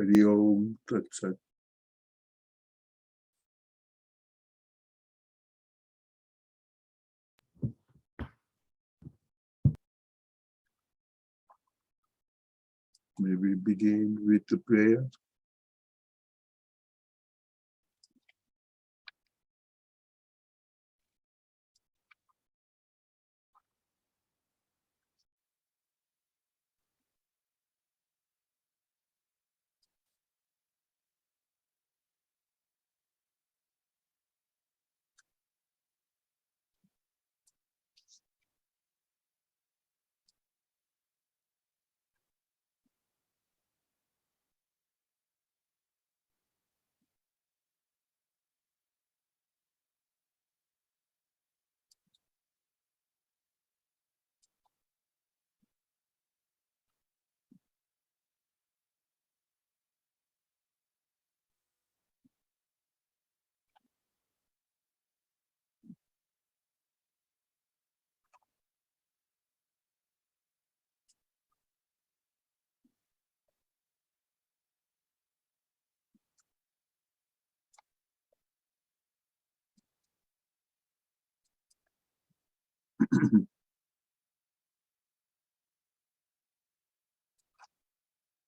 Hari Om Tat Sat. May we begin with the prayer.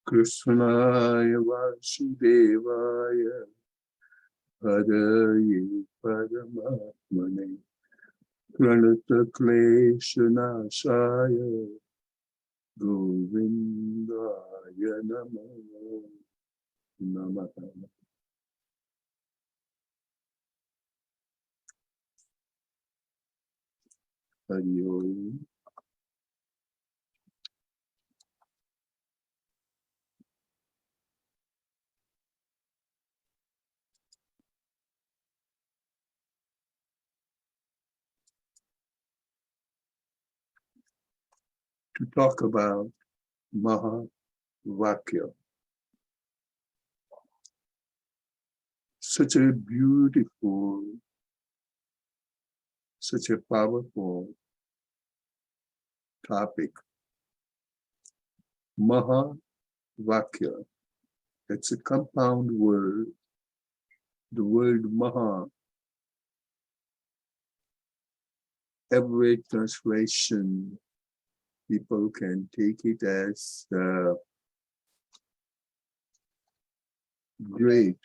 Krishnaya Vasudevaya Haraye Paramatmane Pranata Kleshanashaya Govindaya Namaha. Hari Om. To talk about Mahavakya. Such a beautiful, such a powerful topic. Mahavakya. It's a compound word. The word Maha, every translation, people can take it as great.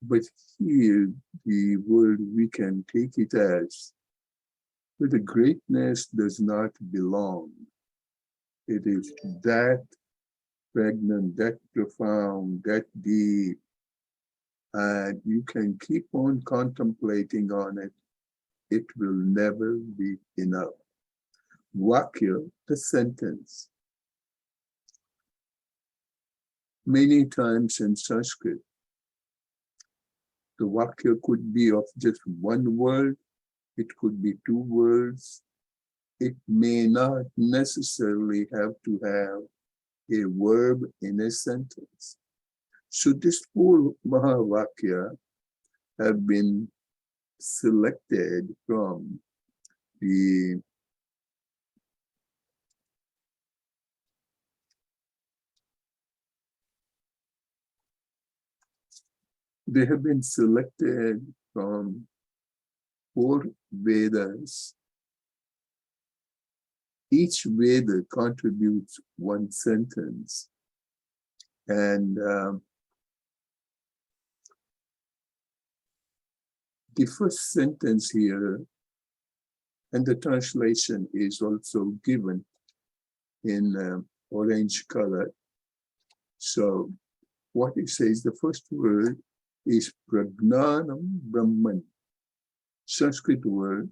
But here, the word we can take it as, but the greatness does not belong. It is that pregnant, that profound, that deep, and you can keep on contemplating on it. It will never be enough. Vakya, the sentence. Many times in Sanskrit, the Vakya could be of just one word, it could be two words, it may not necessarily have to have a verb in a sentence. So this full Mahavakya have been selected from the they have been selected from 4 Vedas. Each Veda contributes one sentence. And the first sentence here, and the translation is also given in orange color. So what it says, the first word is Pragnanam Brahman. Sanskrit word.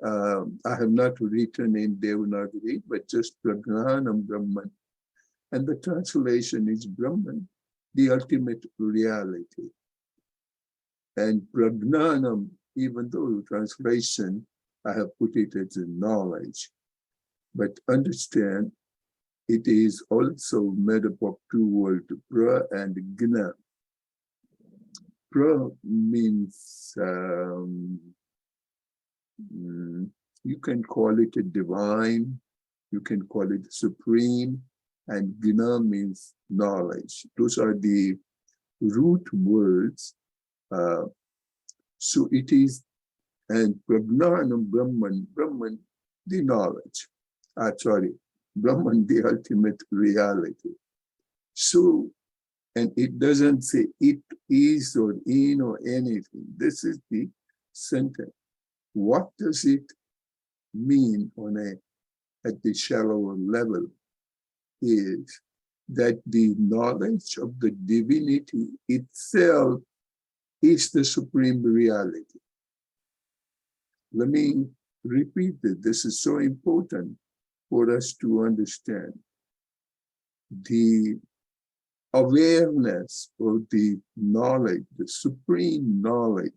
I have not written in Devanagari, but just Pragnanam Brahman. And the translation is Brahman, the ultimate reality. And Pragnanam, even though the translation, I have put it as a knowledge. But understand, it is also made up of 2 words, pra and gna. Pra means, you can call it a divine, you can call it supreme, and Gna means knowledge. Those are the root words. So it is, and Pragnanam Brahman, Brahman, the knowledge. Brahman, the ultimate reality. So, and it doesn't say it is or in or anything. This is the sentence. What does it mean at the shallower level is that the knowledge of the divinity itself is the supreme reality. Let me repeat it. This is so important for us to understand. The awareness of the knowledge, the supreme knowledge,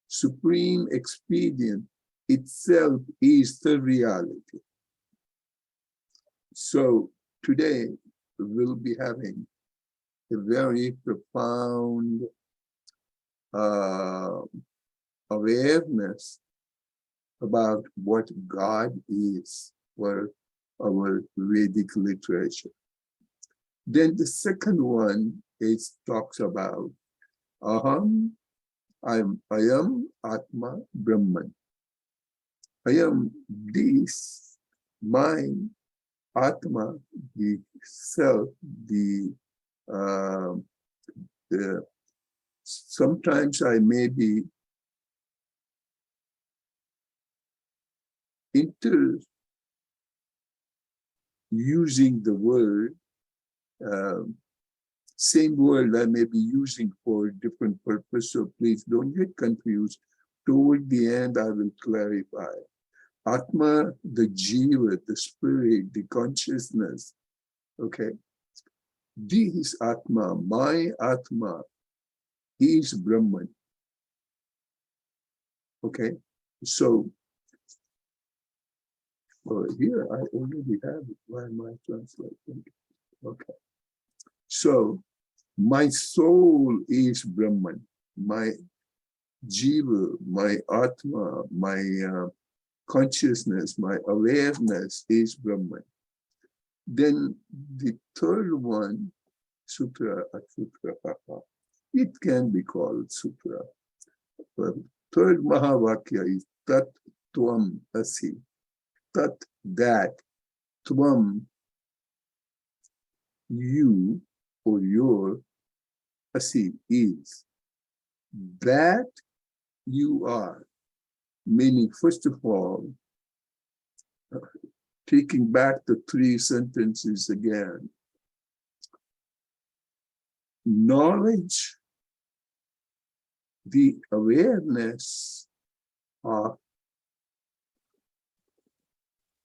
supreme experience itself is the reality. So today we'll be having a very profound awareness about what God is for our Vedic literature. Then the second one talks about Aham, I am Atma Brahman. I am this, mind, Atma, the self, the sometimes I may be using the word, same word I may be using for a different purpose, so please don't get confused. Toward the end, I will clarify. Atma, the jiva, the spirit, the consciousness, okay? This Atma, my Atma, is Brahman, okay? So, here I already have it. Why am I translating? Okay. So, my soul is Brahman, my jiva, my Atma, my consciousness, my awareness is Brahman. Then the third one, sutra, asutra, it can be called sutra. But third Mahavakya is tat tvam asi. Tat, that, tvam, you or your, asi, is. That you are. Meaning, first of all, taking back the three sentences again. Knowledge, the awareness of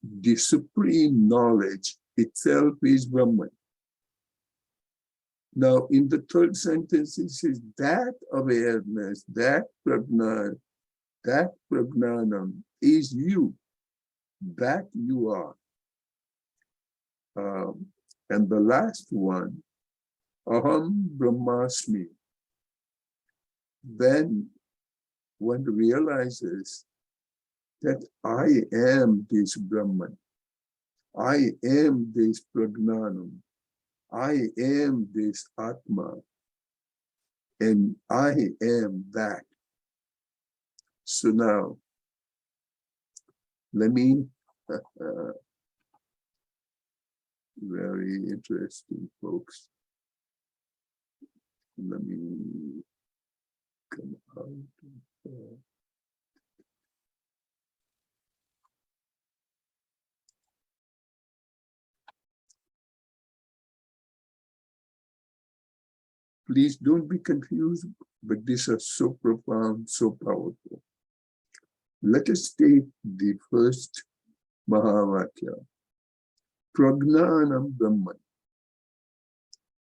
the supreme knowledge itself is Brahman. Now, in the third sentence, it says that awareness, that pragnanam is you, that you are. And the last one, aham brahmasmi. Then one realizes that I am this Brahman. I am this pragnanam. I am this Atma. And I am that. So now, let me, very interesting, folks. Let me come out. Please don't be confused, but these are so profound, so powerful. Let us take the first Mahavakya. Pragnanam Brahman.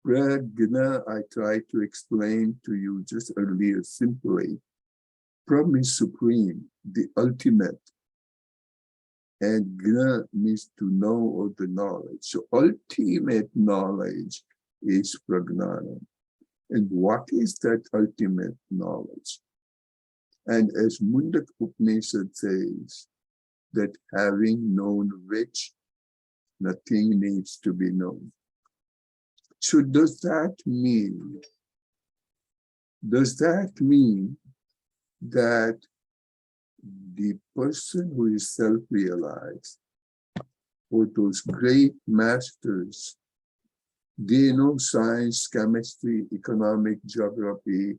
Prajna, I tried to explain to you just earlier simply. Brahm is supreme, the ultimate. And Gna means to know or the knowledge. So ultimate knowledge is Pragnanam. And what is that ultimate knowledge? And as Mundak Upanishad says, that having known which, Nothing needs to be known. So does that mean that the person who is self-realized, or those great masters, they know science, chemistry, economic, geography,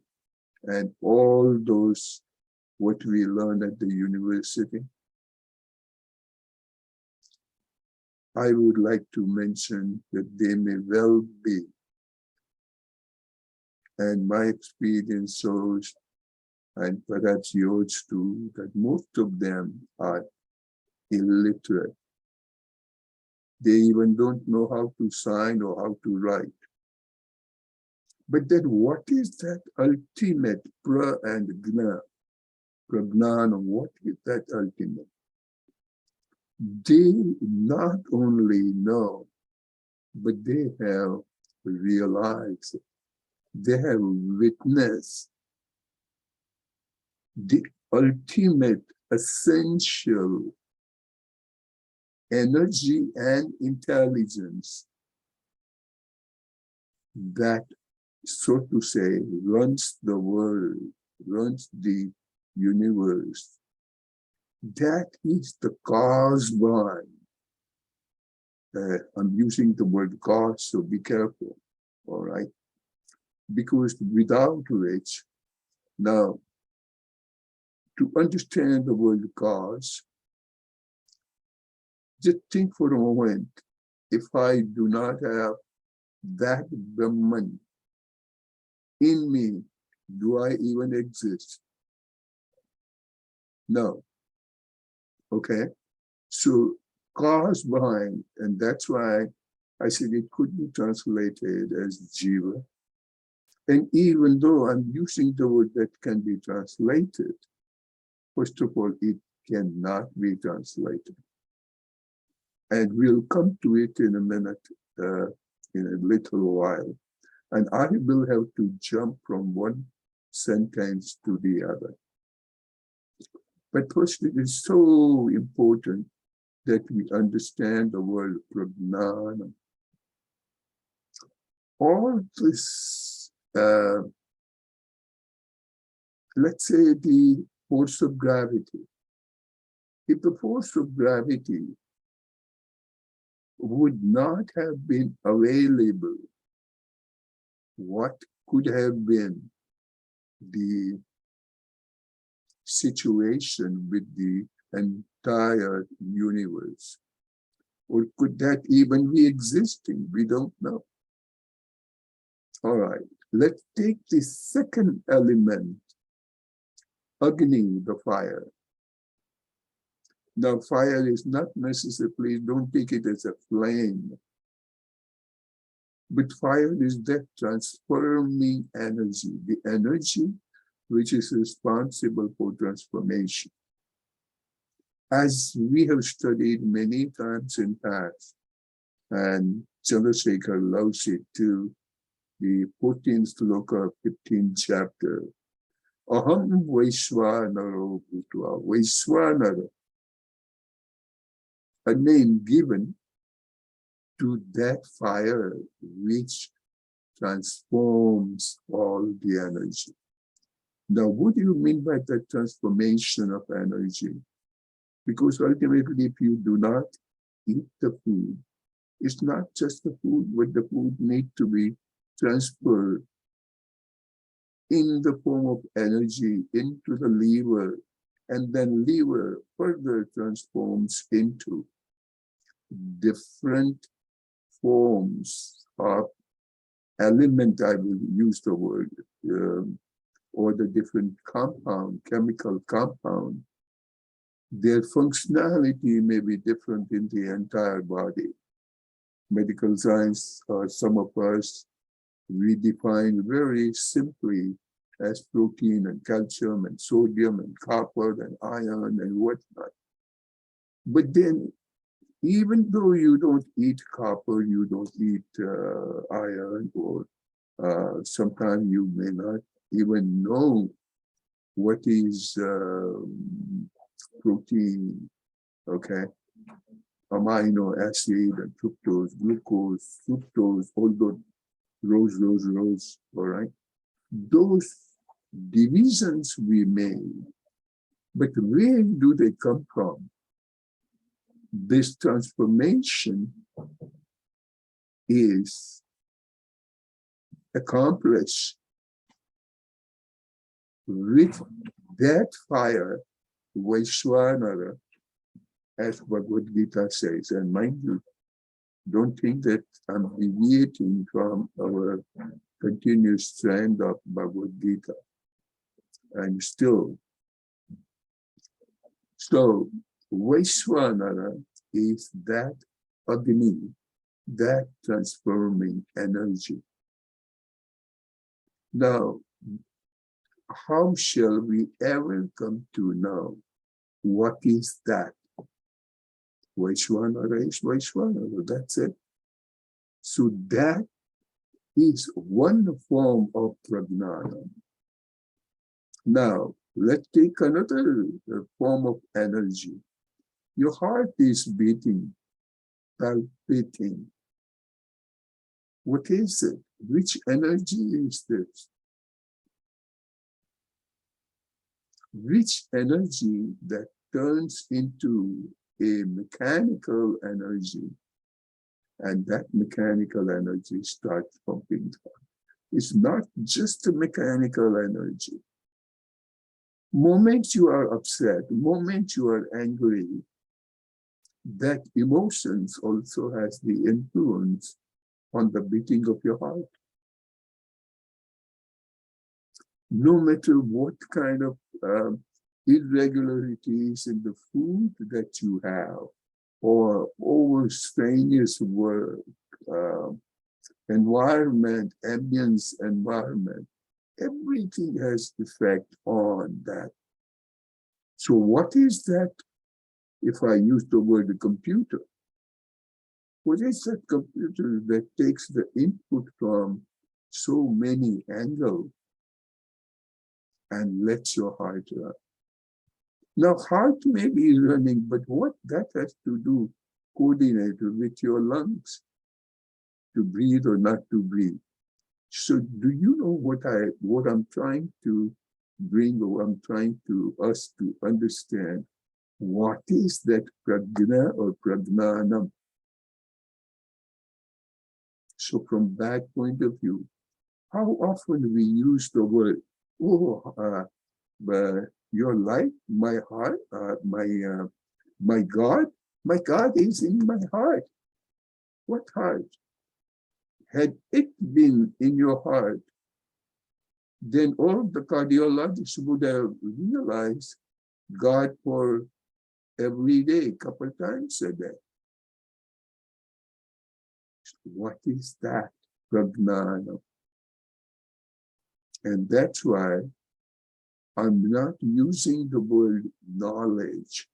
and all those what we learned at the university? I would like to mention that they may well be. And my experience shows, and perhaps yours too, that most of them are illiterate. They even don't know how to sign or how to write. But then what is that ultimate pra and gna? Pragnana, what is that ultimate? They not only know, but they have realized, they have witnessed the ultimate essential energy and intelligence that, so to say, runs the world, runs the universe. That is the cause behind. I'm using the word cause, so be careful, all right? Because without which, now, to understand the word cause, just think for a moment, if I do not have that Brahman in me, do I even exist? No. Okay? So cause behind, and that's why I said it could be translated as jiva. And even though I'm using the word that can be translated, first of all, it cannot be translated. And we'll come to it in a minute, in a little while. And I will have to jump from one sentence to the other. But first, it is so important that we understand the word pragnana. All this, let's say the force of gravity. If the force of gravity would not have been available, what could have been the situation with the entire universe? Or could that even be existing? We don't know. All right, let's take the second element, Agni, the fire. Now, fire is not necessarily, don't take it as a flame, but fire is that transforming energy, the energy which is responsible for transformation. As we have studied many times in past, and Chandrasekhar loves it too, the 14th sloka, 15th chapter, Aham Vaishwanaro Bhutva, Vaishwanara, a name given to that fire which transforms all the energy. Now, what do you mean by that transformation of energy? Because ultimately, if you do not eat the food, it's not just the food, but the food needs to be transferred in the form of energy into the liver, and then liver further transforms into different forms of element, I will use the word, or the different compound, chemical compound. Their functionality may be different in the entire body. Medical science, some of us, we define very simply as protein and calcium and sodium and copper and iron and whatnot. But then, even though you don't eat copper, you don't eat iron, or sometimes you may not even know what is protein, okay? amino acid and fructose, glucose, fructose, all those rows, all right? Those divisions we made, but where do they come from? This transformation is accomplished with that fire, Vaishwanara, as Bhagavad Gita says. And mind you, don't think that I'm deviating from our continuous strand of Bhagavad Gita. I'm still. So, Vaishwanara is that Agni, that transforming energy. Now, how shall we ever come to know what is that? Vaishwanara is Vaishwanara, that's it. So that is one form of prajnana. Now, let's take another form of energy. Your heart is beating, palpitating. What is it? Which energy is this? Which energy that turns into a mechanical energy, and that mechanical energy starts pumping. It's not just a mechanical energy. Moment you are upset, moment you are angry, that emotions also has the influence on the beating of your heart. No matter what kind of irregularities in the food that you have, or over strenuous work, environment, ambience environment, everything has effect on that. So what is that, if I use the word computer? What is that computer that takes the input from so many angles and lets your heart run? Now, heart may be running, but what that has to do, coordinate with your lungs, to breathe or not to breathe. So do you know what I'm trying to bring, or I'm trying to us to understand? What is that prajna or prajnanam? So from that point of view, how often we use the word, your life, my heart, my God is in my heart. What heart? Had it been in your heart, then all the cardiologists would have realized God for every day, couple times a day. What is that? Prajnana. And that's why I'm not using the word knowledge,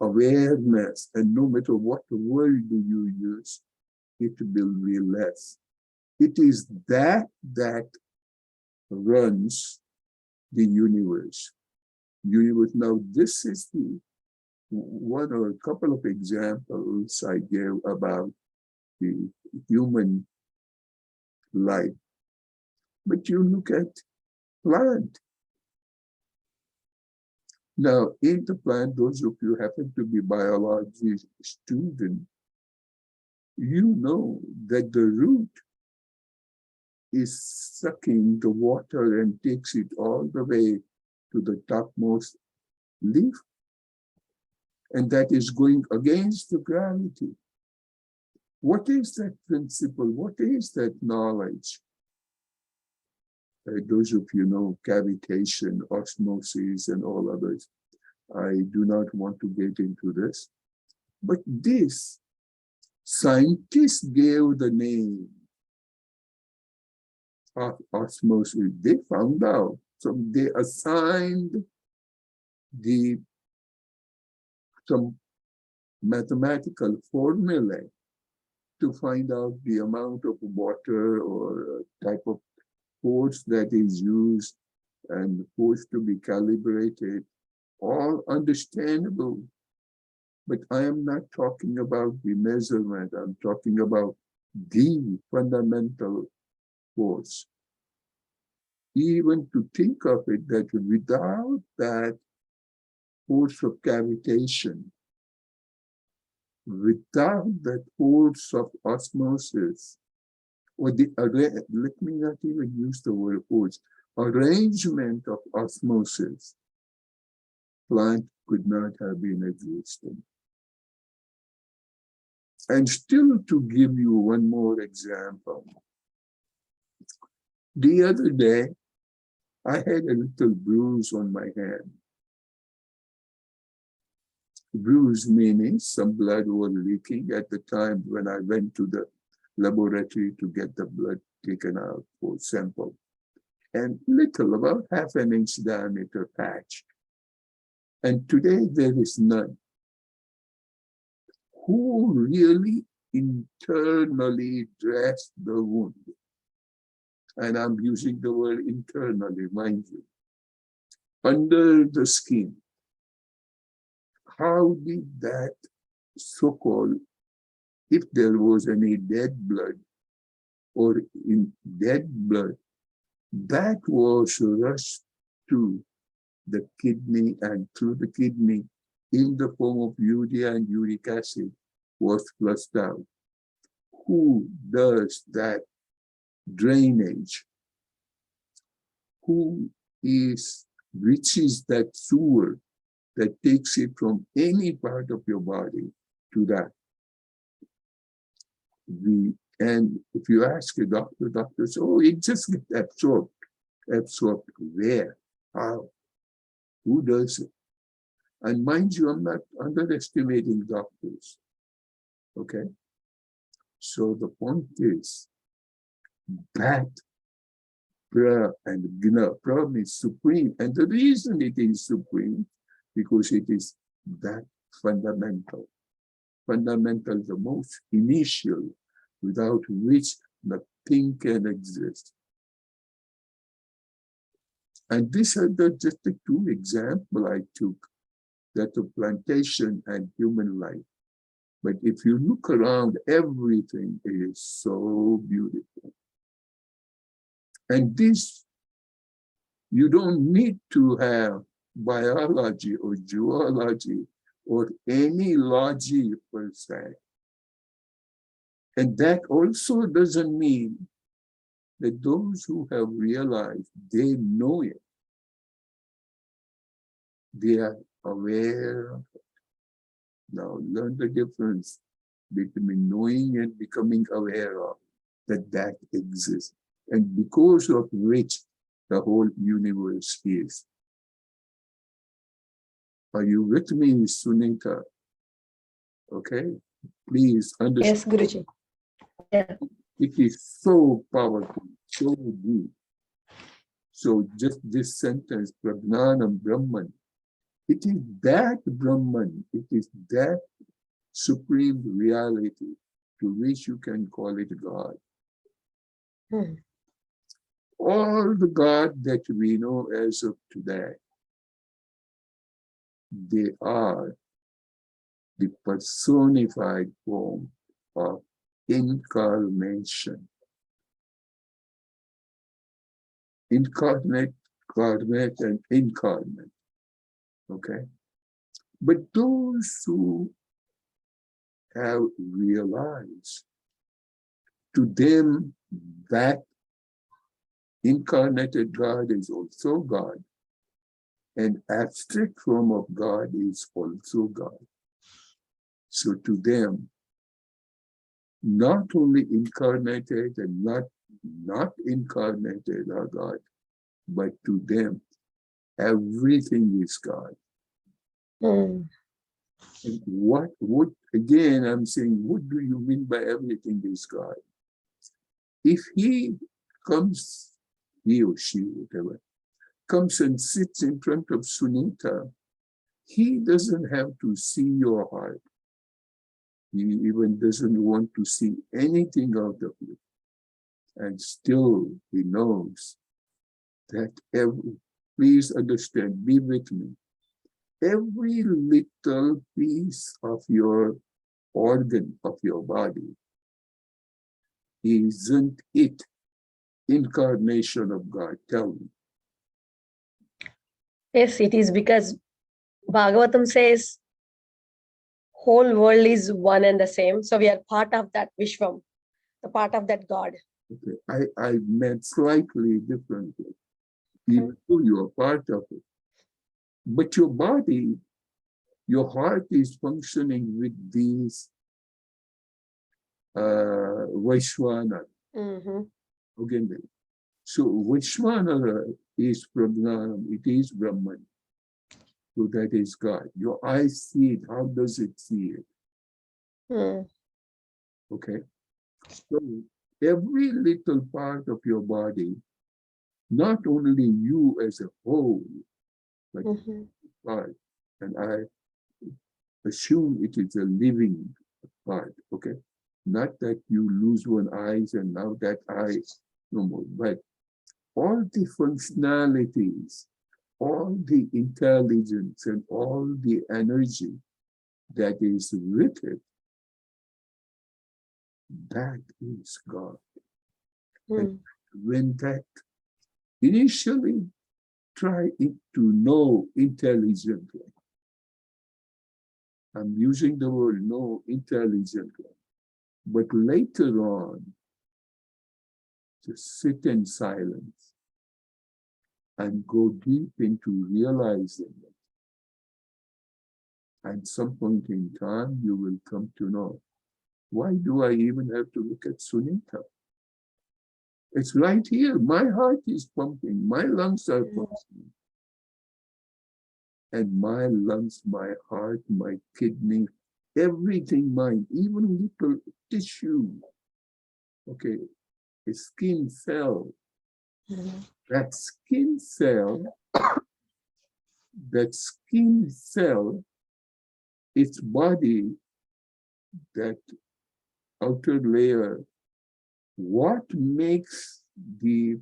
awareness, and no matter what word do you use, it will be less. It is that runs the universe. Now, this is the one or a couple of examples I gave about the human life. But you look at plant. Now, in the plant, those of you who happen to be biology students, you know that the root is sucking the water and takes it all the way to the topmost leaf. And that is going against the gravity. What is that principle? What is that knowledge? Those of you know cavitation, osmosis, and all others. I do not want to get into this. But this, scientists gave the name of osmosis. They found out. So they assigned some mathematical formula to find out the amount of water or type of force that is used and force to be calibrated, all understandable. But I am not talking about the measurement. I'm talking about the fundamental force. Even to think of it that without that force of cavitation, without that force of osmosis, or let me not even use the word force, arrangement of osmosis, plant could not have been existing. And still, to give you one more example, the other day, I had a little bruise on my hand. Bruise meaning some blood was leaking at the time when I went to the laboratory to get the blood taken out for sample. And little, about half an inch diameter patch. And today there is none. Who really internally dressed the wound? And I'm using the word internally, mind you. Under the skin. How did that so-called, if there was any dead blood or in dead blood, that was rushed to the kidney, and through the kidney in the form of urea and uric acid was flushed out. Who does that drainage? Who reaches that sewer that takes it from any part of your body to that? And if you ask a doctor, doctor says, oh, it just gets absorbed. Absorbed where? How? Who does it? And mind you, I'm not underestimating doctors. Okay? So the point is that prayer and prayer means supreme. And the reason it is supreme, because it is that fundamental. Fundamental, the most initial, without which nothing can exist. And these are just the two examples I took, that of plantation and human life. But if you look around, everything is so beautiful. And this, you don't need to have biology or geology or any logic per se. And that also doesn't mean that those who have realized they know it, they are aware of it. Now learn the difference between knowing and becoming aware of that exists, and because of which the whole universe is. Are you with me, Sunita? Okay, please understand. Yes, Guruji. Yeah. It is so powerful, so deep. So just this sentence, Pragnanam Brahman, it is that Brahman, it is that supreme reality to which you can call it God. All the God that we know as of today, they are the personified form of incarnation. Incarnate, carnate, and incarnate. Okay? But those who have realized, to them, that incarnated God is also God. An abstract form of God is also God. So to them, not only incarnated and not incarnated are God, but to them, everything is God. And what again, I'm saying, what do you mean by everything is God? If he comes, he or she, whatever, comes and sits in front of Sunita, he doesn't have to see your heart. He even doesn't want to see anything out of you. And still he knows that please understand, be with me. every little piece of your organ of your body, isn't it incarnation of God? Tell me. Yes, it is because Bhagavatam says whole world is one and the same. So we are part of that Vishwam, the part of that God. Okay, I meant slightly differently. Even though you are part of it. But your body, your heart is functioning with these Vaishwana. Okay. So Vaishwana is Prajnanam, it is Brahman. So that is God. Your eyes see it. How does it see it? Okay. So every little part of your body, not only you as a whole, but part, and I assume it is a living part, okay? Not that you lose one eye and now that eye no more, but all the functionalities, all the intelligence and all the energy that is with it, that is God. And when that initially try it to know intelligently, I'm using the word know intelligently, but later on, just sit in silence and go deep into realizing it. At some point in time, you will come to know, why do I even have to look at Sunita? It's right here. My heart is pumping. My lungs are pumping. And my lungs, my heart, my kidney, everything mine, even little tissue, okay, a skin cell. That skin cell, its body, that outer layer, what makes the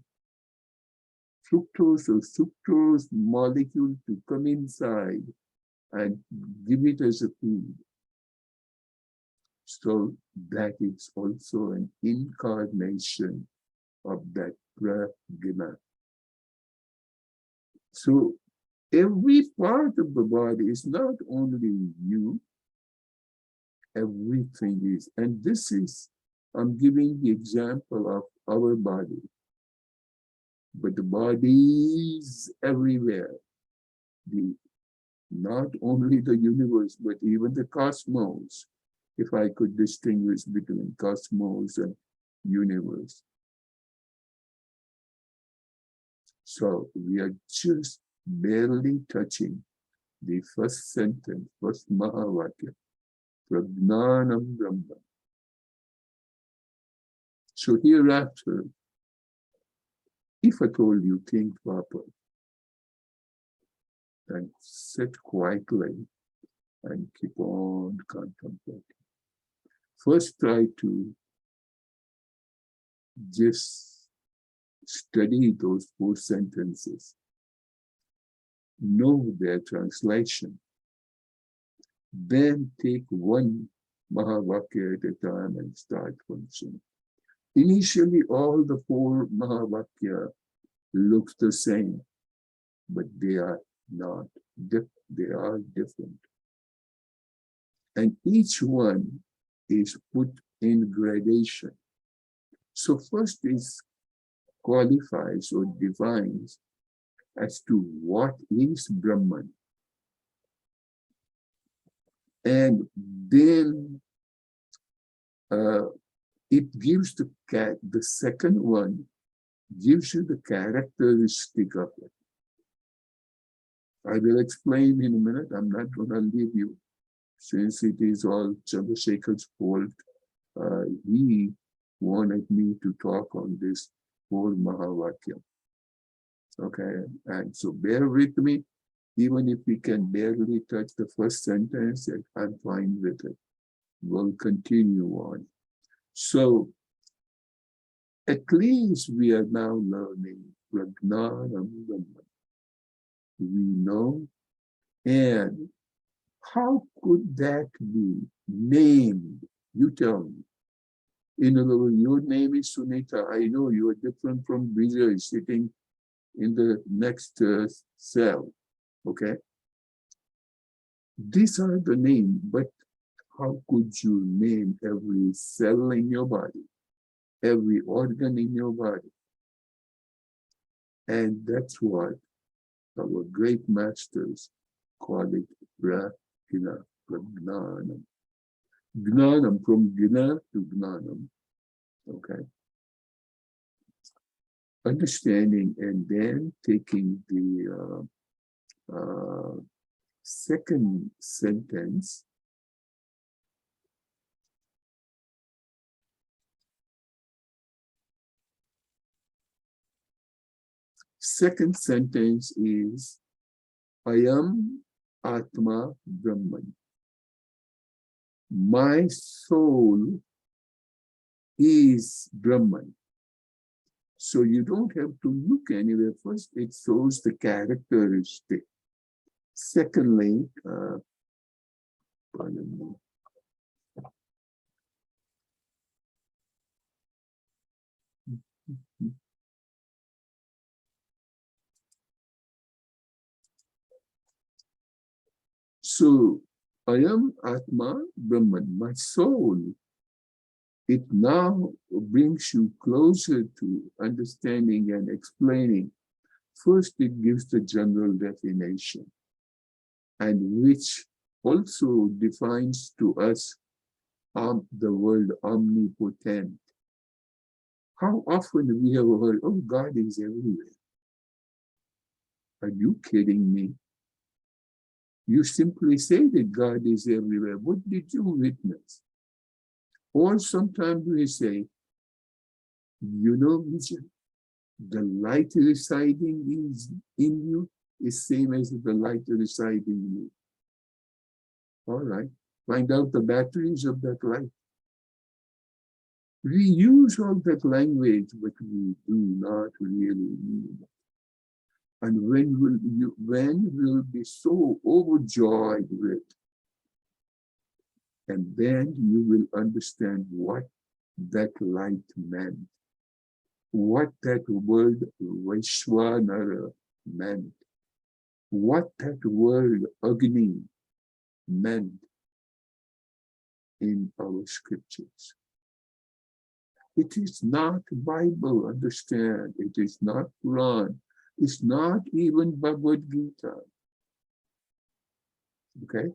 fructose or sucrose molecule to come inside and give it as a food? So that is also an incarnation of that prajna. So every part of the body is not only you, everything is. And this is, I'm giving the example of our body. But the bodies everywhere, not only the universe, but even the cosmos, if I could distinguish between cosmos and universe. So we are just barely touching the first sentence, first Mahavakya, Prajnanam Brahma. So hereafter, if at all you think properly, and sit quietly and keep on contemplating. First, try to just study those 4 sentences, know their translation, then take one Mahavakya at a time and start functioning. Initially, all the 4 Mahavakya looks the same, but they are not. They are different. And each one is put in gradation. So first is qualifies or defines as to what is Brahman. And then it gives the second one gives you the characteristic of it. I will explain in a minute. I'm not going to leave you, since it is all Chandrasekhar's fault. He wanted me to talk on this 4 Mahavakya. Okay, and so bear with me. Even if we can barely touch the first sentence, I'm fine with it. We'll continue on. So at least we are now learning Prajnanam Brahma. We know And how could that be named? You tell me. In other words, your name is Sunita. I know you are different from Vijay sitting in the next cell. Okay? These are the names, but how could you name every cell in your body, every organ in your body? And that's what our great masters call it prajna, pragnanam. Gnanam, from gna to gnanam. Okay. Understanding and then taking the second sentence. Second sentence is Ayam Atma Brahman. My soul is Brahman. So you don't have to look anywhere. First, it shows the characteristic. Secondly, pardon me. So, I am Atma Brahman, my soul. It now brings you closer to understanding and explaining. First, it gives the general definition, and which also defines to us the word omnipotent. How often we have heard, oh, God is everywhere. Are you kidding me? You simply say that God is everywhere. What did you witness? Or sometimes we say, you know, the light residing in you is same as the light residing in you. All right, find out the batteries of that light. We use all that language, but we do not really mean it. And when will be so overjoyed with, and then you will understand what that light meant, what that word Vaishwanara meant, what that word Agni meant in our scriptures. It is not Bible, understand. It is not Quran. It's not even Bhagavad Gita. Okay?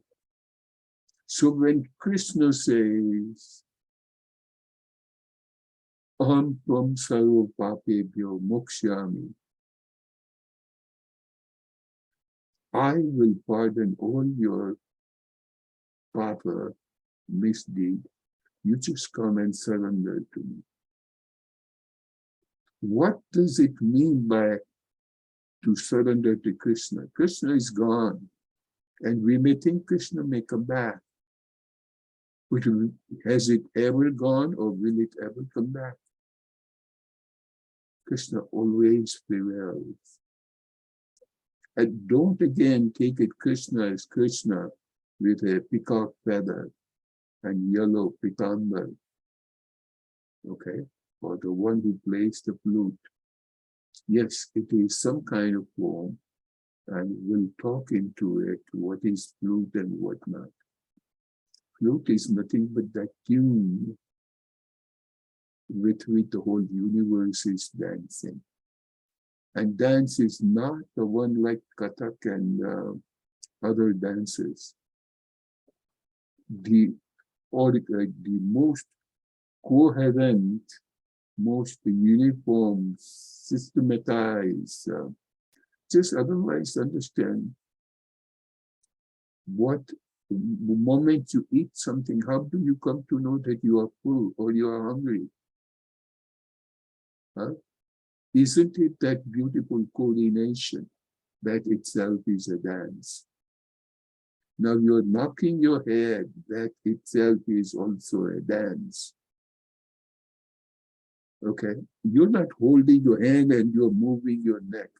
So when Krishna says, Aham tvam sarva papebhyo mokshyami, I will pardon all your papa misdeed. You just come and surrender to me. What does it mean by to surrender to Krishna? Krishna is gone, and we may think Krishna may come back. But has it ever gone, or will it ever come back? Krishna always prevails. And don't again take it Krishna as Krishna with a peacock feather and yellow pitambar, okay? Or the one who plays the flute. Yes, it is some kind of form, and we'll talk into it, what is flute and what not. Flute is nothing but that tune with which the whole universe is dancing. And dance is not the one like Kathak and other dances. The most coherent, most uniform, systematized, just otherwise understand what the moment you eat something, how do you come to know that you are full or you are hungry? Huh? Isn't it that beautiful coordination that itself is a dance? Now you're knocking your head, that itself is also a dance. Okay? You're not holding your hand and you're moving your neck,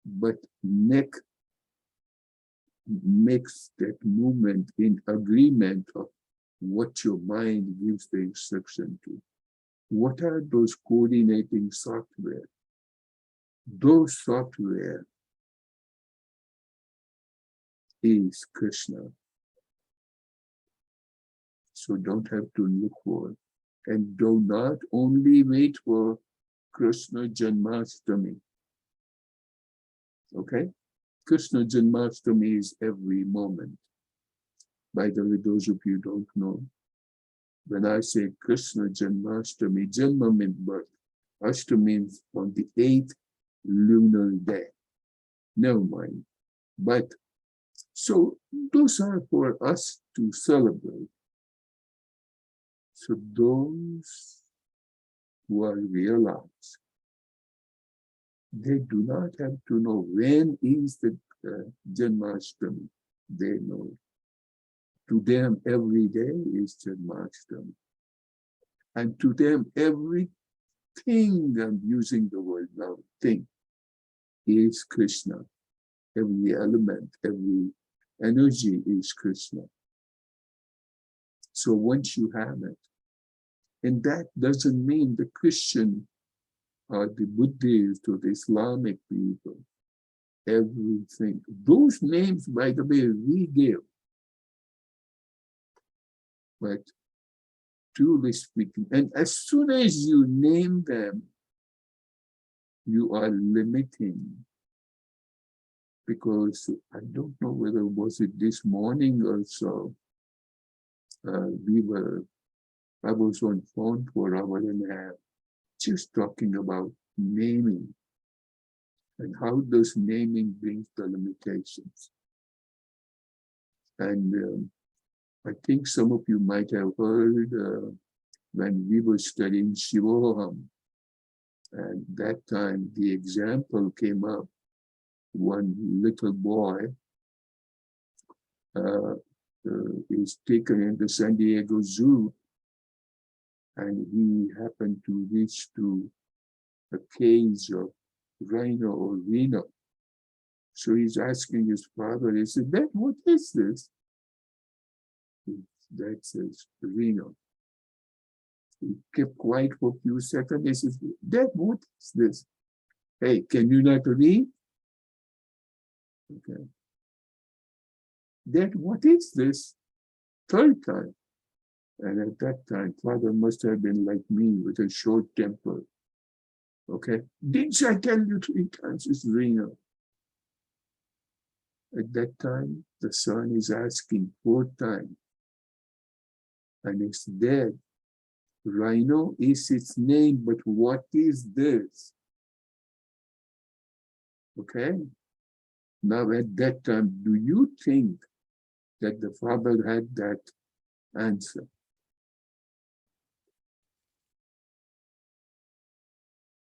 but neck makes that movement in agreement of what your mind gives the instruction to. What are those coordinating software? Those software is Krishna. So don't have to look for it. And do not only wait for Krishna Janmashtami. Okay? Krishna Janmashtami is every moment. By the way, those of you who don't know, when I say Krishna Janmashtami, Janma means birth. Ashtami means on the 8th lunar day. Never mind. But so those are for us to celebrate. So those who are realized, they do not have to know when is the Janmashtami. They know. To them, every day is Janmashtami. And to them, everything, I'm using the word now, thing, is Krishna. Every element, every energy is Krishna. So once you have it, and that doesn't mean the Christian or the Buddhist or the Islamic people, everything. Those names, by the way, we give. But truly speaking, and as soon as you name them, you are limiting. Because I don't know whether was it this morning or so, I was on phone for an hour and a half, just talking about naming and how does naming brings the limitations. And I think some of you might have heard when we were studying Shivoham, and that time the example came up, one little boy is taken into San Diego Zoo, and he happened to reach to a cage of rhino or rhino. So he's asking his father, he said, Dad, what is this? Dad says, rhino. He kept quiet for a few seconds. He says, Dad, what is this? Hey, can you not read? Okay. Dad, what is this? Third time. And at that time, father must have been like me with a short temper. Okay. Didn't I tell you 3 times it's rhino? At that time, the son is asking 4th time. And it's dead. Rhino is its name, but what is this? Okay. Now at that time, do you think that the father had that answer?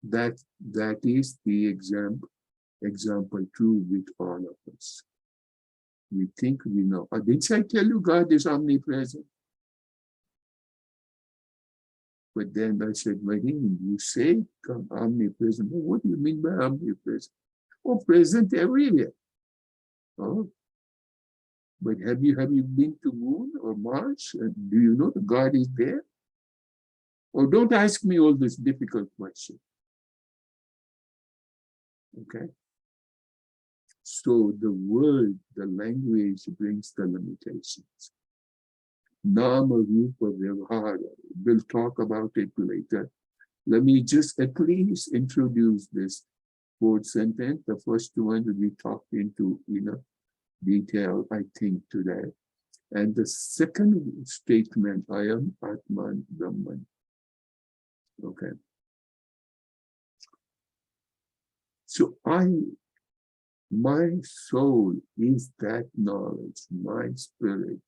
That is the example true with all of us. We think we know. Didn't I tell you God is omnipresent? But then I said, Marine, you say omnipresent. Well, what do you mean by omnipresent? Oh, present everywhere. Oh, but have you been to Moon or Mars? And do you know that God is there? Or don't ask me all this difficult questions. Okay. So the word, the language brings the limitations. Nama Rupa Vyavahara. We'll talk about it later. Let me just at least introduce this 4th sentence. The first one that we talked into detail, I think, today. And the second statement, I am Atman Brahman. Okay. So my soul is that knowledge, my spirit,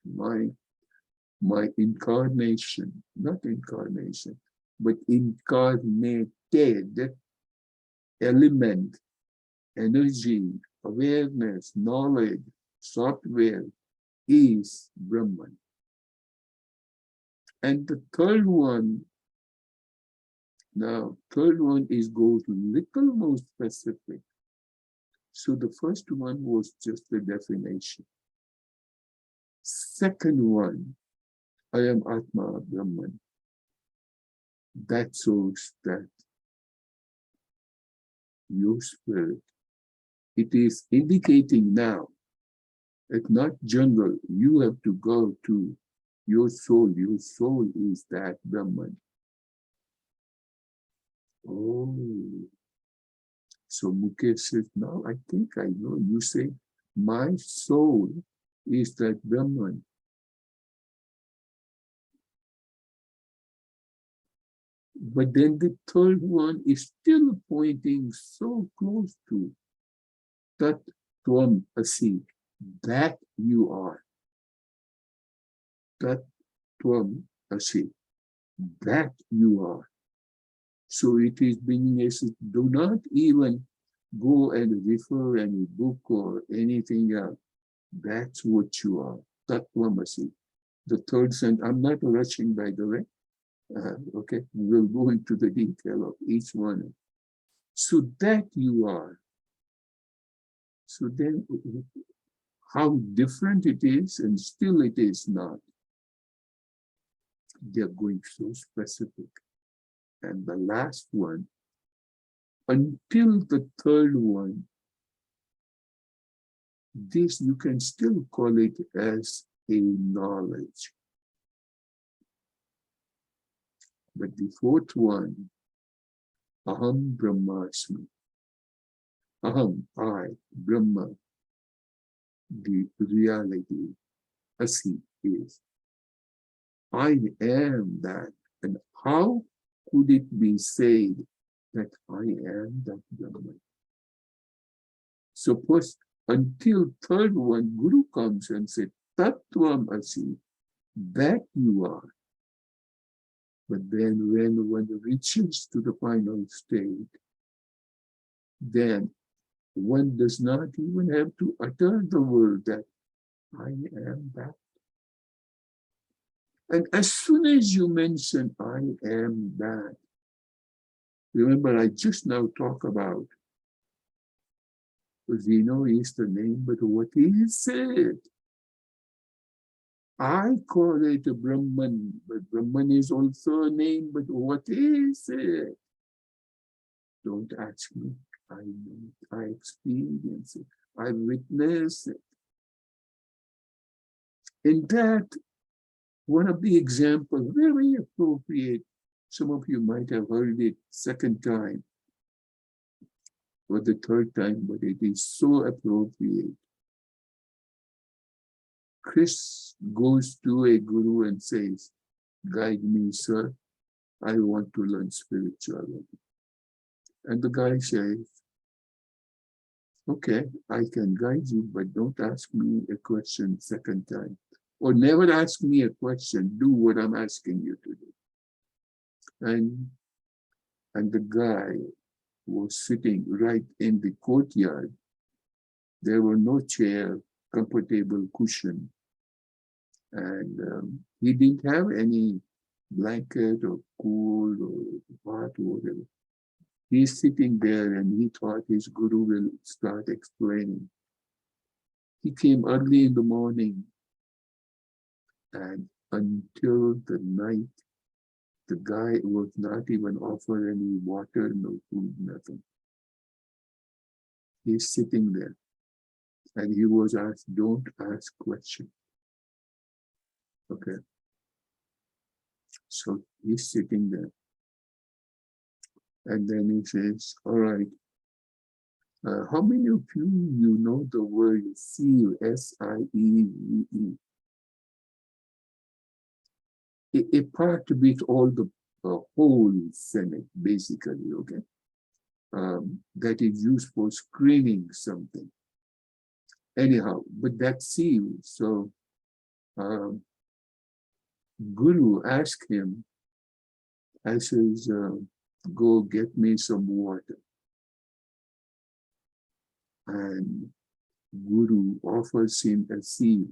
my incarnation, not incarnation, but incarnated element, energy, awareness, knowledge, software is Brahman. And the third one, goes a little more specific. So the first one was just the definition. Second one, I am Atma Brahman. That shows that your spirit, it is indicating now, it's not general. You have to go to your soul. Your soul is that Brahman. Oh, so Mukesh says, now I think I know. You say, my soul is that Brahman. But then the third one is still pointing so close to Tat Tvam Asi, that you are. Tat Tvam Asi, that you are. So it is being said, do not even go and refer any book or anything else. That's what you are. Tat Tvam Asi. The third sentence, I'm not rushing, by the way. Okay, we'll go into the detail of each one. So that you are. So then, how different it is, and still it is not. They're going so specific. And the last one, until the third one, this you can still call it as a knowledge. But the fourth one, Aham Brahmasmi. Aham, I, Brahma, the reality, Asi is. I am that. And how could it be said that I am that Brahman? Suppose until third one, Guru comes and said, Tattvam Asi, that you are. But then when one reaches to the final state, then one does not even have to utter the word that I am that. And as soon as you mention I am that, remember I just now talk about Zeno is the name, but what is it? I call it a Brahman, but Brahman is also a name, but what is it? Don't ask me. I know it. I experience it. I witness it. In that, one of the examples, very appropriate, some of you might have heard it second time or the third time, but it is so appropriate. Chris goes to a guru and says, guide me, sir. I want to learn spirituality. And the guy says, okay, I can guide you, but don't ask me a question second time. Or never ask me a question. Do what I'm asking you to do. And the guy was sitting right in the courtyard. There were no chair, comfortable cushion. And he didn't have any blanket or cool or hot or whatever. He's sitting there and he thought his guru will start explaining. He came early in the morning and until the night, the guy was not even offered any water, no food, nothing. He's sitting there and he was asked, don't ask questions. Okay. So he's sitting there. And then he says, all right, how many of you know the word seal, S-I-E-V-E? A part with all the holes in it, basically, okay? That is used for screening something. Anyhow, but that seal, so Guru asked him, I says, go get me some water. And Guru offers him a seal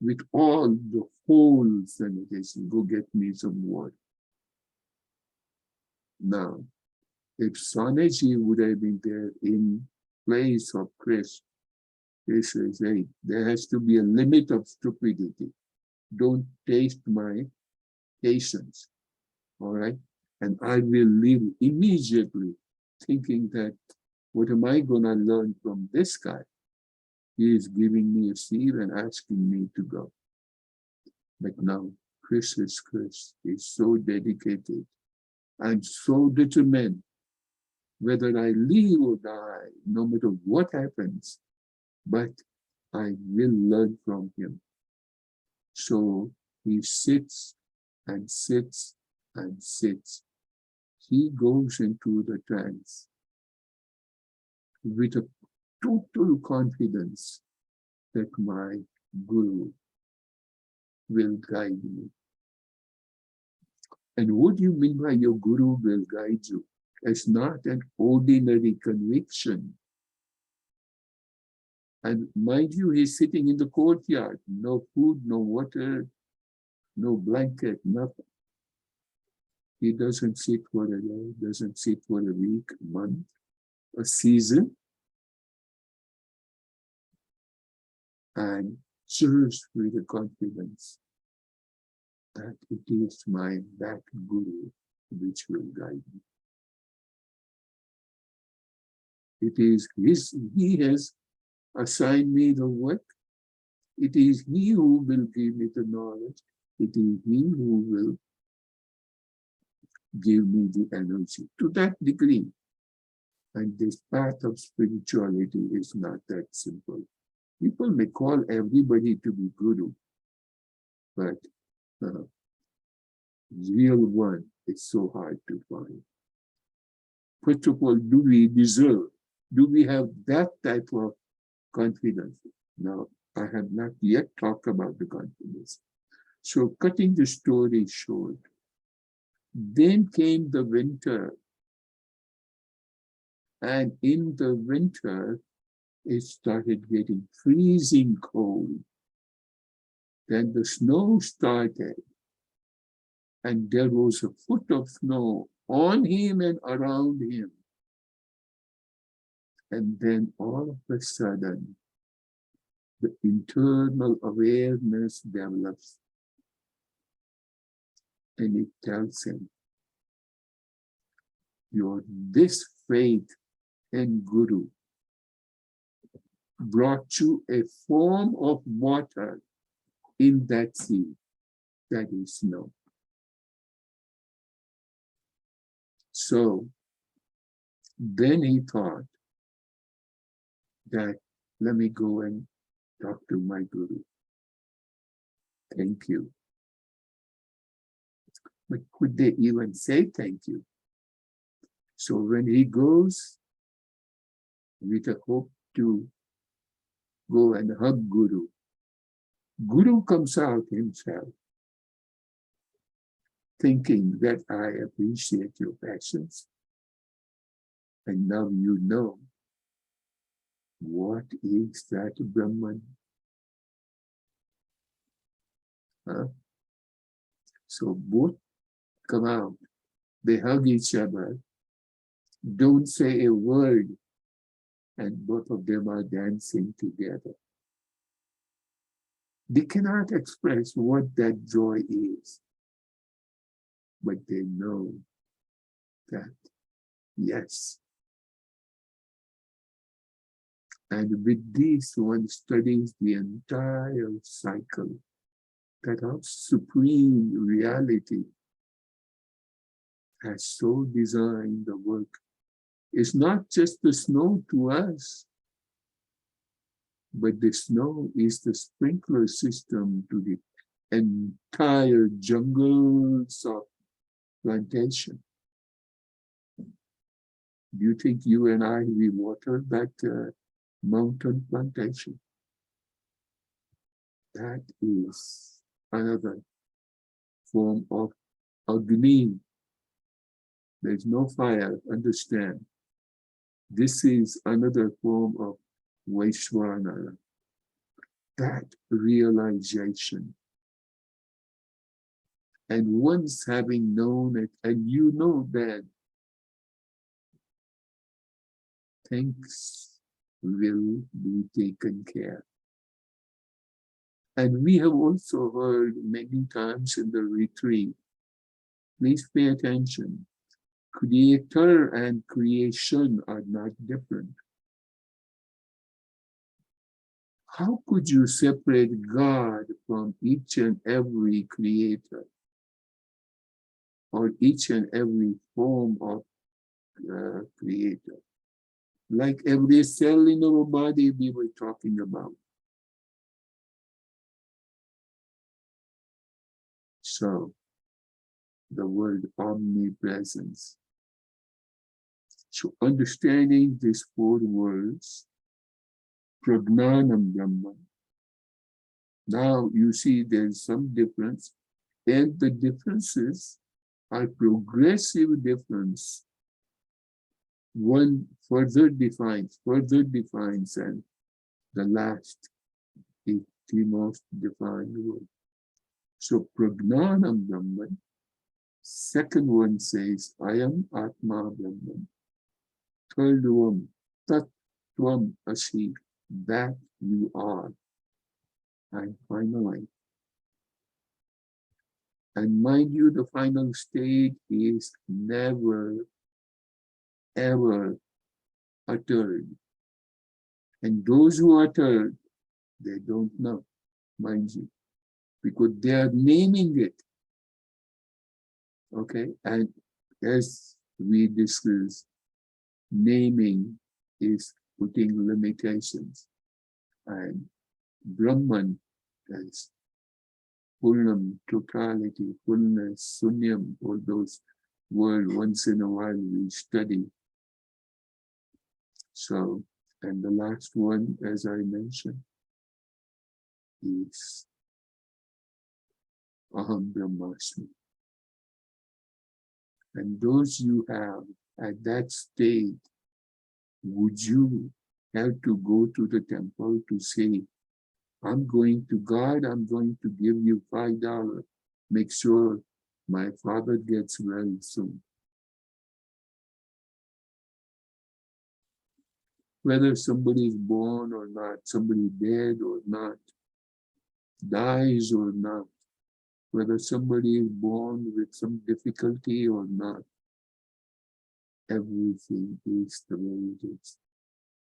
with all the holes in it. He says, go get me some water. Now, if Swamiji would have been there in place of Krishna, He says, hey, there has to be a limit of stupidity. Don't taste my patience, all right? And I will leave immediately thinking that, what am I gonna learn from this guy? He is giving me a seat and asking me to go. But now, Chris is so dedicated and so determined, whether I live or die, no matter what happens, but I will learn from him. So he sits and sits and sits. He goes into the trance with a total confidence that my guru will guide me. And what do you mean by your guru will guide you? It's not an ordinary conviction. And mind you, he's sitting in the courtyard, no food, no water, no blanket, nothing. He doesn't sit for a day, doesn't sit for a week, a month, a season. And just with the confidence that it is that guru which will guide me. It is he has assigned me the work. It is he who will give me the knowledge. It is he who will give me the energy to that degree. And this path of spirituality is not that simple. People may call everybody to be guru, but the real one is so hard to find. First of all, do we deserve? Do we have that type of confidence? Now, I have not yet talked about the confidence. So cutting the story short, then came the winter. And in the winter, it started getting freezing cold. Then the snow started. And there was a foot of snow on him and around him. And then all of a sudden, the internal awareness develops. And it tells him, this faith and guru brought you a form of water in that sea, that is snow. So then he thought that, let me go and talk to my guru. Thank you. But could they even say thank you? So when he goes with a hope to go and hug Guru, Guru comes out himself, thinking that I appreciate your passions. And now you know what is that Brahman. Huh? So both come out, they hug each other, don't say a word, and both of them are dancing together. They cannot express what that joy is, but they know that, yes. And with this, one studies the entire cycle that our supreme reality has so designed the work. It's not just the snow to us, but the snow is the sprinkler system to the entire jungles of plantation. Do you think you and I, we water that mountain plantation? That is another form of Agni. There's no fire, understand. This is another form of Vaishvana. That realization. And once having known it, and you know that, thanks will be taken care. And we have also heard many times in the retreat, please pay attention. Creator and creation are not different. How could you separate God from each and every creator or each and every form of creator? Like every cell in our body we were talking about. So, the word omnipresence. So, understanding these 4 words, Pragnanam Brahman. Now, you see there's some difference, and the differences are progressive difference. One further defines, and the last is the most defined word. So, Pragnanam Brahman. Second one says, I am Atma Brahman. Third one, Tat Tvam Asi, that you are. And finally, and mind you, the final state is never, ever uttered. And those who uttered, they don't know, mind you, because they are naming it. Okay, and as we discussed, naming is putting limitations. And Brahman as Purnam, totality, fullness, Sunyam, all those words once in a while we study. So, and the last one, as I mentioned, is Aham Brahmasmi. And those you have at that state, would you have to go to the temple to say, I'm going to God, I'm going to give you $5. Make sure my father gets well soon. Whether somebody is born or not, somebody dead or not, dies or not, whether somebody is born with some difficulty or not, everything is the way it is.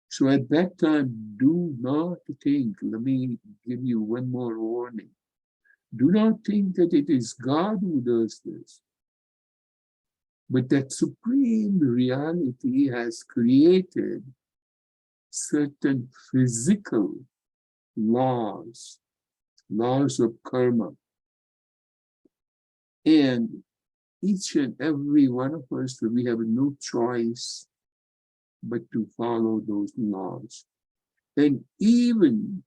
So at that time, do not think, let me give you one more warning. Do not think that it is God who does this, but that supreme reality has created certain physical laws, laws of karma. And each and every one of us, we have no choice but to follow those laws. And even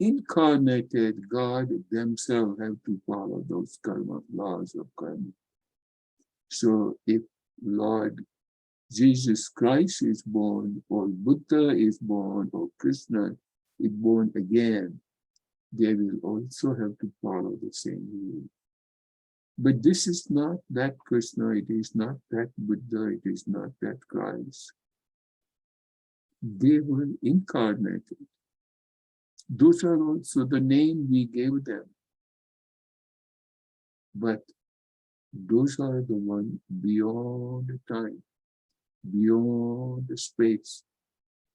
incarnated God themselves have to follow those karma, laws of karma. So if Lord Jesus Christ is born, or Buddha is born, or Krishna is born again, they will also have to follow the same rule. But this is not that Krishna, it is not that Buddha, it is not that Christ. They were incarnated. Those are also the name we gave them. But those are the ones beyond the time, beyond the space.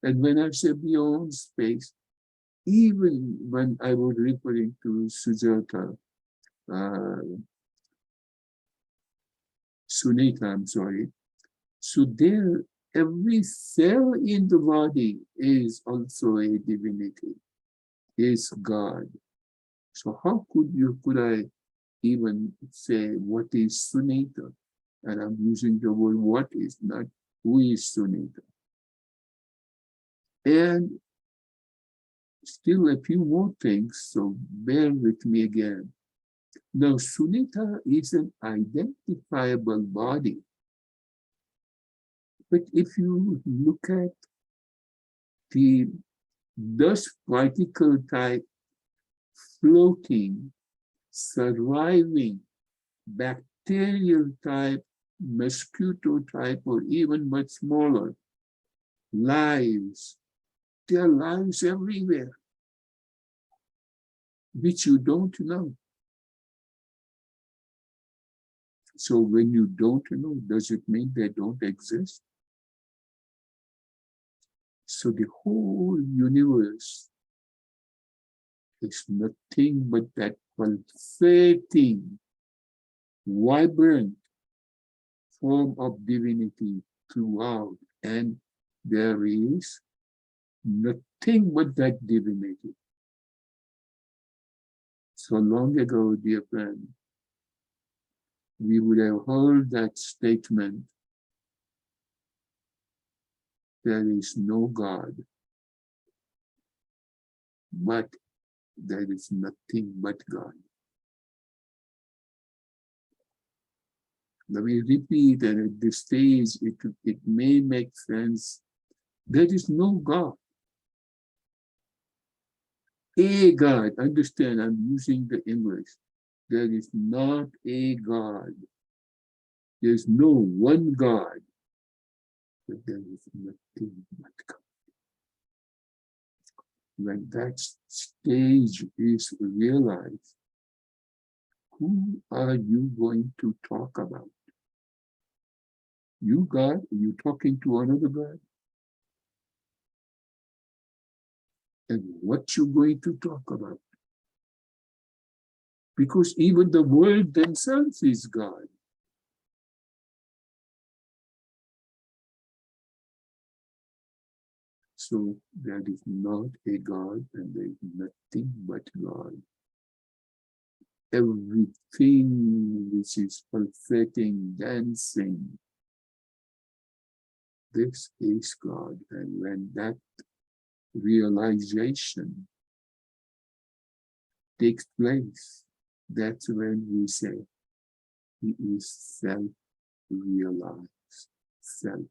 And when I say beyond space, even when I was referring to Sujata, Sunita, I'm sorry. So there, every cell in the body is also a divinity, is God. So how could I even say what is Sunita? And I'm using the word what is, not who is Sunita. And still a few more things, so bear with me again. Now, Sunita is an identifiable body. But if you look at the dust particle type floating, surviving, bacterial type, mosquito type, or even much smaller, lives. There are lives everywhere, which you don't know. So when you don't know, does it mean they don't exist? So the whole universe is nothing but that pulsating, vibrant form of divinity throughout. And there is nothing but that divinity. So long ago, dear friend, we would have heard that statement, there is no God, but there is nothing but God. Let me repeat, and at this stage, it may make sense. There is no God. A God, understand, I'm using the English. There is not a God. There's no one God, but there is nothing but God. When that stage is realized, who are you going to talk about? You God? Are you talking to another God? And what you going to talk about? Because even the world themselves is God. So there is not a God and there is nothing but God. Everything which is pulsating, dancing, this is God. And when that realization takes place, that's when we say he is self-realized, self.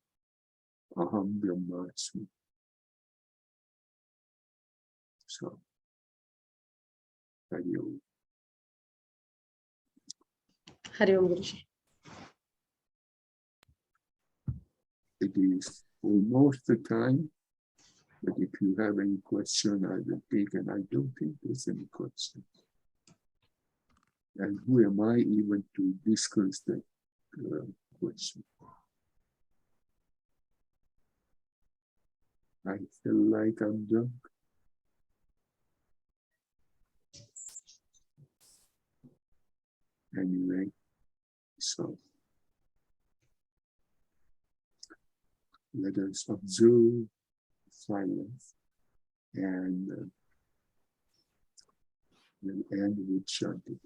Aham Brahmasmi. So, Hari Om. Hari Om Guruji. It is almost the time, but if you have any question, I will take, and I don't think there's any question. And who am I even to discuss that question? I feel like I'm drunk. Anyway, so let us observe silence and we'll end with Shanti.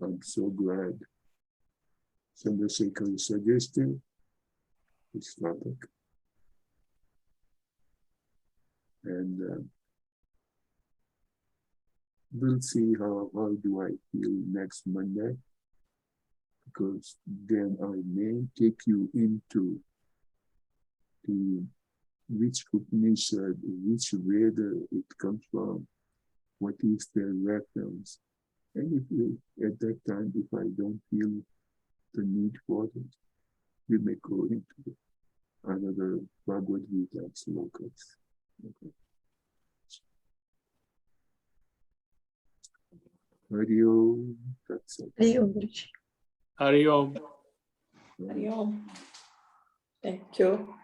I'm so glad Chandrasekhar suggested this topic. And we'll see how do I feel next Monday, because then I may take you into the which Upanishad, which Veda it comes from, what is their reference. And if you, at that time, if I don't feel the need for it, we may go into another Bhagavad Gita slokas. Okay. Hari Om, that's it. Hari Om, Guruji. Hari Om. Hari Om. Thank you.